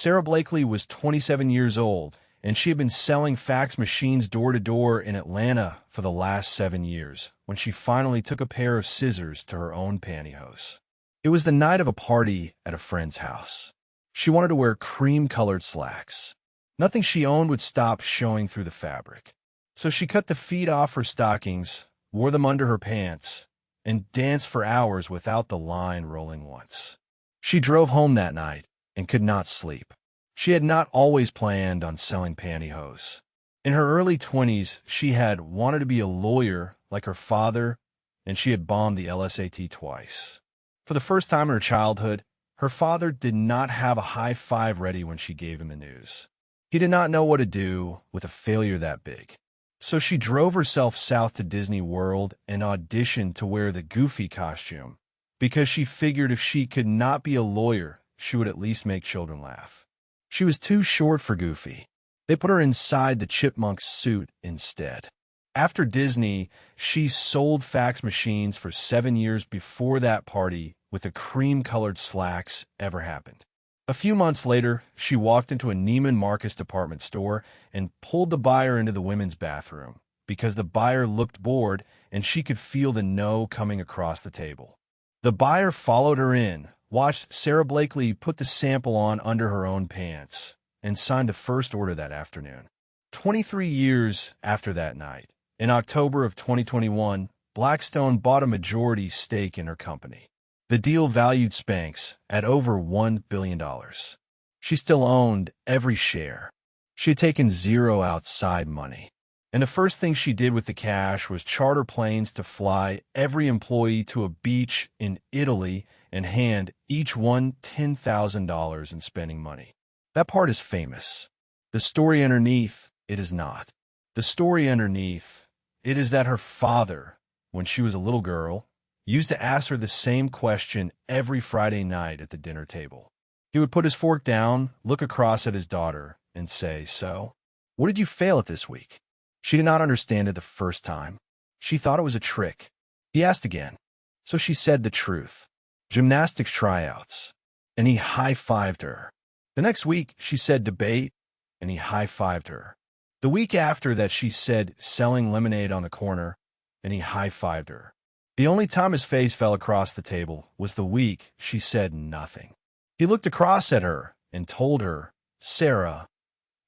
Sara Blakely was 27 years old, and she had been selling fax machines door to door in Atlanta for the last 7 years when she finally took a pair of scissors to her own pantyhose. It was the night of a party at a friend's house. She wanted to wear cream-colored slacks. Nothing she owned would stop showing through the fabric. So she cut the feet off her stockings, wore them under her pants, and danced for hours without the line rolling once. She drove home that night and could not sleep. She had not always planned on selling pantyhose. In her early 20s, she had wanted to be a lawyer like her father, and she had bombed the LSAT twice. For the first time in her childhood, her father did not have a high five ready when she gave him the news. He did not know what to do with a failure that big. So she drove herself south to Disney World and auditioned to wear the Goofy costume, because she figured if she could not be a lawyer, she would at least make children laugh. She was too short for Goofy. They put her inside the chipmunk suit instead. After Disney, she sold fax machines for 7 years before that party with the cream-colored slacks ever happened. A few months later, she walked into a Neiman Marcus department store and pulled the buyer into the women's bathroom because the buyer looked bored and she could feel the no coming across the table. The buyer followed her in, watched Sara Blakely put the sample on under her own pants, and signed the first order that afternoon. 23 years after that night, in October of 2021, Blackstone bought a majority stake in her company. The deal valued Spanx at over $1 billion. She still owned every share. She had taken zero outside money. And the first thing she did with the cash was charter planes to fly every employee to a beach in Italy and hand each one $10,000 in spending money. That part is famous. The story underneath, it is not. The story underneath, it is that her father, when she was a little girl, used to ask her the same question every Friday night at the dinner table. He would put his fork down, look across at his daughter, and say, "So, what did you fail at this week?" She did not understand it the first time. She thought it was a trick. He asked again. So she said the truth. Gymnastics tryouts. And he high-fived her. The next week, she said debate, and he high-fived her. The week after that, she said selling lemonade on the corner, and he high-fived her. The only time his face fell across the table was the week she said nothing. He looked across at her and told her, "Sara,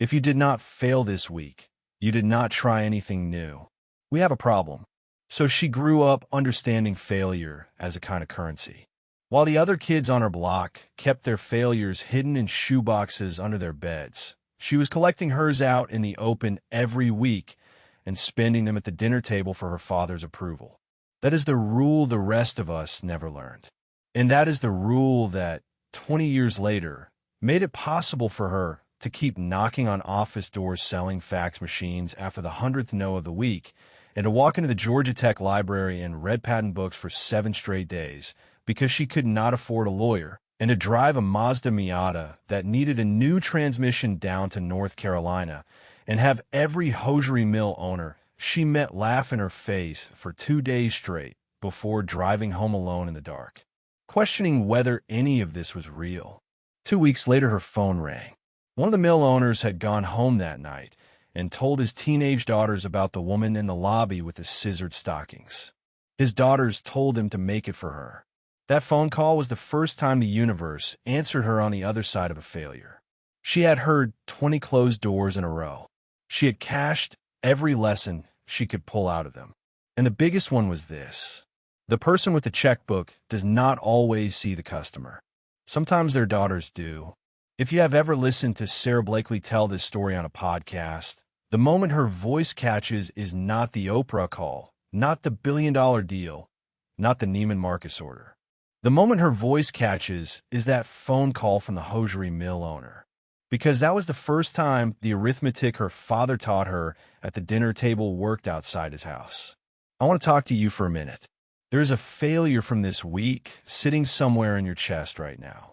if you did not fail this week, you did not try anything new. We have a problem." So she grew up understanding failure as a kind of currency. While the other kids on her block kept their failures hidden in shoeboxes under their beds, she was collecting hers out in the open every week and spending them at the dinner table for her father's approval. That is the rule the rest of us never learned. And that is the rule that, 20 years later, made it possible for her to keep knocking on office doors selling fax machines after the 100th no of the week, and to walk into the Georgia Tech library and read patent books for 7 straight days because she could not afford a lawyer, and to drive a Mazda Miata that needed a new transmission down to North Carolina, and have every hosiery mill owner she met laugh in her face for 2 days straight before driving home alone in the dark, questioning whether any of this was real. 2 weeks later, her phone rang. One of the mill owners had gone home that night and told his teenage daughters about the woman in the lobby with the scissored stockings. His daughters told him to make it for her. That phone call was the first time the universe answered her on the other side of a failure. She had heard 20 closed doors in a row. She had cashed every lesson she could pull out of them. And the biggest one was this: the person with the checkbook does not always see the customer. Sometimes their daughters do. If you have ever listened to Sara Blakely tell this story on a podcast, the moment her voice catches is not the Oprah call, not the billion-dollar deal, not the Neiman Marcus order. The moment her voice catches is that phone call from the hosiery mill owner. Because that was the first time the arithmetic her father taught her at the dinner table worked outside his house. I want to talk to you for a minute. There's a failure from this week sitting somewhere in your chest right now.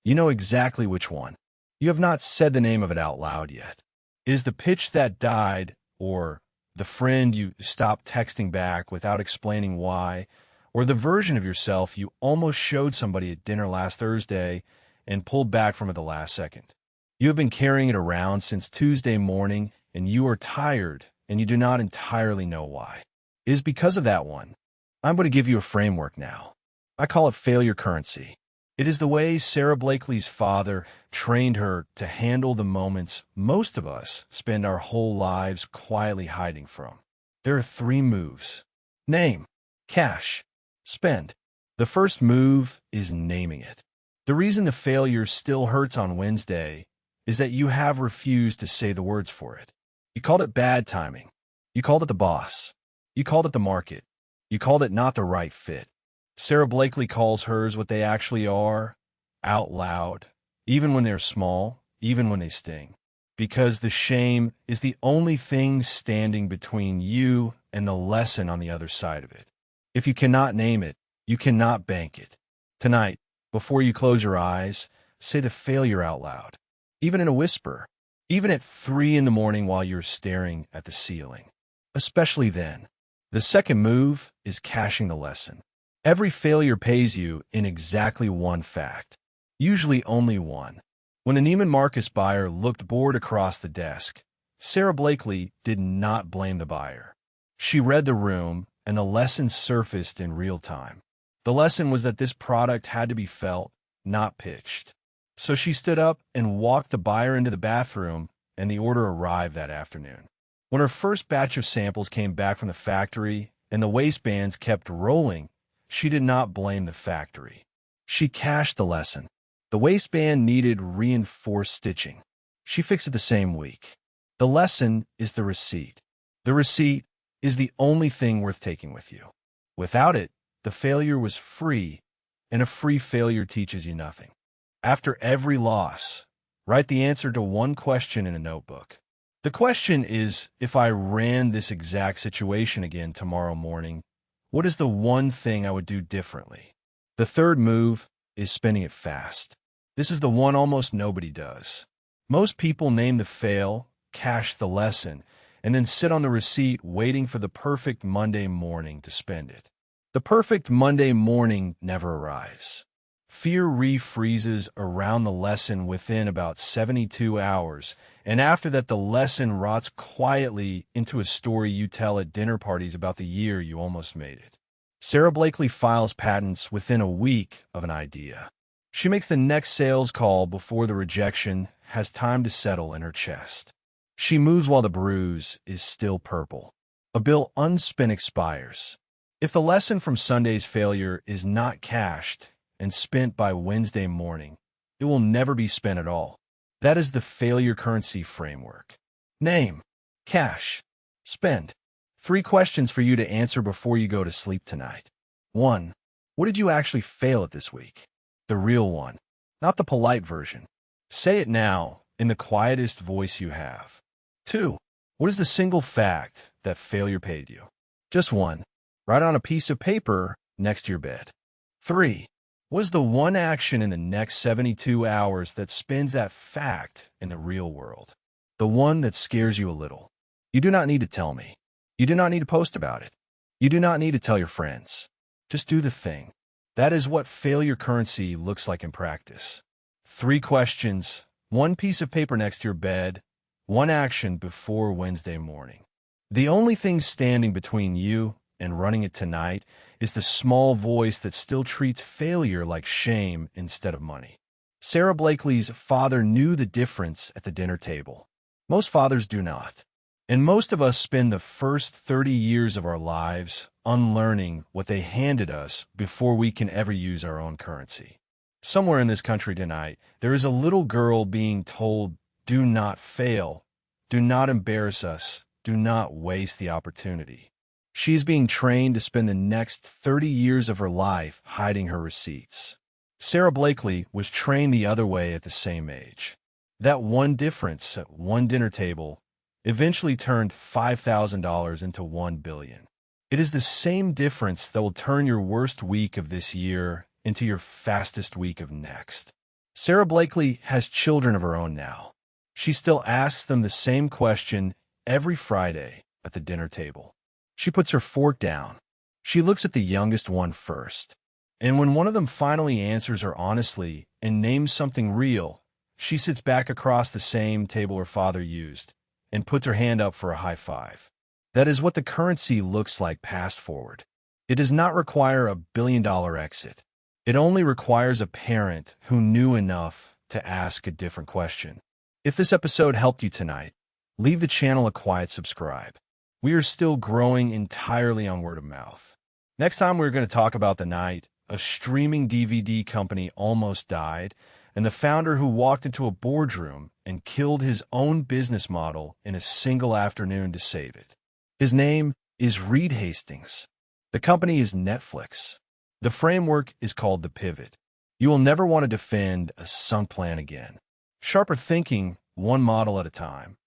You know exactly which one. You have not said the name of it out loud yet. It is the pitch that died, or the friend you stopped texting back without explaining why, or the version of yourself you almost showed somebody at dinner last Thursday and pulled back from at the last second. You have been carrying it around since Tuesday morning, and you are tired, and you do not entirely know why. It is because of that one. I'm going to give you a framework now. I call it failure currency. It is the way Sara Blakely's father trained her to handle the moments most of us spend our whole lives quietly hiding from. There are 3 moves. Name, cash, spend. The first move is naming it. The reason the failure still hurts on Wednesday is that you have refused to say the words for it. You called it bad timing. You called it the boss. You called it the market. You called it not the right fit. Sara Blakely calls hers what they actually are, out loud, even when they're small, even when they sting. Because the shame is the only thing standing between you and the lesson on the other side of it. If you cannot name it, you cannot bank it. Tonight, before you close your eyes, say the failure out loud, even in a whisper, even at 3 in the morning while you're staring at the ceiling. Especially then. The second move is cashing the lesson. Every failure pays you in exactly one fact, usually only one. When a Neiman Marcus buyer looked bored across the desk, Sara Blakely did not blame the buyer. She read the room, and the lesson surfaced in real time. The lesson was that this product had to be felt, not pitched. So she stood up and walked the buyer into the bathroom, and the order arrived that afternoon. When her first batch of samples came back from the factory and the waistbands kept rolling, she did not blame the factory. She cashed the lesson. The waistband needed reinforced stitching. She fixed it the same week. The lesson is the receipt. The receipt is the only thing worth taking with you. Without it, the failure was free, and a free failure teaches you nothing. After every loss, write the answer to one question in a notebook. The question is, if I ran this exact situation again tomorrow morning, what is the one thing I would do differently? The third move is spending it fast. This is the one almost nobody does. Most people name the fail, cash the lesson, and then sit on the receipt waiting for the perfect Monday morning to spend it. The perfect Monday morning never arrives. Fear refreezes around the lesson within about 72 hours, and after that the lesson rots quietly into a story you tell at dinner parties about the year you almost made it. Sara Blakely files patents within a week of an idea. She makes the next sales call before the rejection has time to settle in her chest. She moves while the bruise is still purple. A bill unspent expires. If the lesson from Sunday's failure is not cashed and spent by Wednesday morning, it will never be spent at all. That is the failure currency framework. Name, cash, spend. 3 questions for you to answer before you go to sleep tonight. 1. What did you actually fail at this week? The real one, not the polite version. Say it now in the quietest voice you have. 2. What is the single fact that failure paid you? Just one. Write on a piece of paper next to your bed. 3. What is the one action in the next 72 hours that spins that fact in the real world? The one that scares you a little. You do not need to tell me. You do not need to post about it. You do not need to tell your friends. Just do the thing. That is what failure currency looks like in practice. 3 questions, 1 piece of paper next to your bed, 1 action before Wednesday morning. The only thing standing between you and running it tonight is the small voice that still treats failure like shame instead of money. Sara Blakely's father knew the difference at the dinner table. Most fathers do not. And most of us spend the first 30 years of our lives unlearning what they handed us before we can ever use our own currency. Somewhere in this country tonight, there is a little girl being told, do not fail, do not embarrass us, do not waste the opportunity. She is being trained to spend the next 30 years of her life hiding her receipts. Sara Blakely was trained the other way at the same age. That one difference at one dinner table eventually turned $5,000 into $1 billion. It is the same difference that will turn your worst week of this year into your fastest week of next. Sara Blakely has children of her own now. She still asks them the same question every Friday at the dinner table. She puts her fork down. She looks at the youngest one first. And when one of them finally answers her honestly and names something real, She sits back across the same table her father used and puts her hand up for a high five. That is what the currency looks like passed forward. It does not require a billion-dollar exit. It only requires a parent who knew enough to ask a different question. If this episode helped you tonight, leave the channel a quiet subscribe. We are still growing entirely on word of mouth. Next time, we're going to talk about the night a streaming DVD company almost died, and the founder who walked into a boardroom and killed his own business model in a single afternoon to save it. His name is Reed Hastings. The company is Netflix. The framework is called the pivot. You will never want to defend a sunk plan again. Sharper thinking, one model at a time.